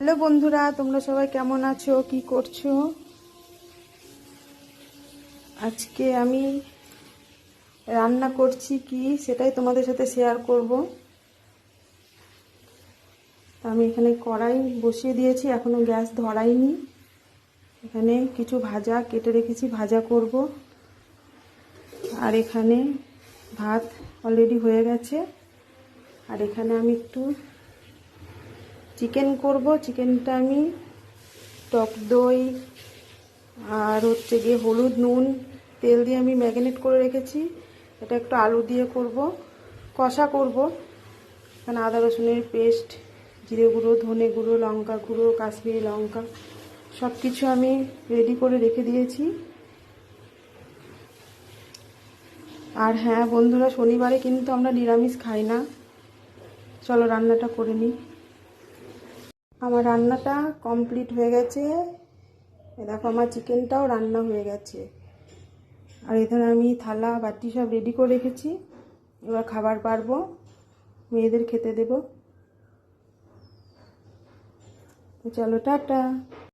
Hello বন্ধুরা, তোমরা সবাই কেমন আছো, কি করছো? আজকে আমি রান্না করছি কি সেটাই তোমাদের সাথে শেয়ার করব। আমি এখানে কড়াই বসিয়ে দিয়েছি, এখনো গ্যাস ধরাইনি। এখানে কিছু ভাজা কেটে রেখেছি, ভাজা করব। আর এখানে ভাত অলরেডি হয়ে গেছে। আর এখানে আমি একটু চিকেন করব। চিকেনটা আমি টক দই আর গিয়ে হলুদ নুন তেল দিয়ে আমি ম্যারিনেট করে রেখেছি। এটা একটু আলু দিয়ে করব, কষা করব। এখানে আদা রসুনের পেস্ট, জিরে গুঁড়ো, ধনে গুঁড়ো, লঙ্কা গুঁড়ো, কাশ্মীরি লঙ্কা সব কিছু আমি রেডি করে রেখে দিয়েছি। আর হ্যাঁ বন্ধুরা, শনিবারে কিন্তু আমরা নিরামিষ খাই না। চলো রান্নাটা করে নিই। আমার রান্নাটা কমপ্লিট হয়ে গেছে। দেখো আমার চিকেনটাও রান্না হয়ে গেছে। আর এখানে আমি থালা বাটি সব রেডি করে রেখেছি। এবার খাবার পারবো, মেয়েদের খেতে দেব। চলো টাটা।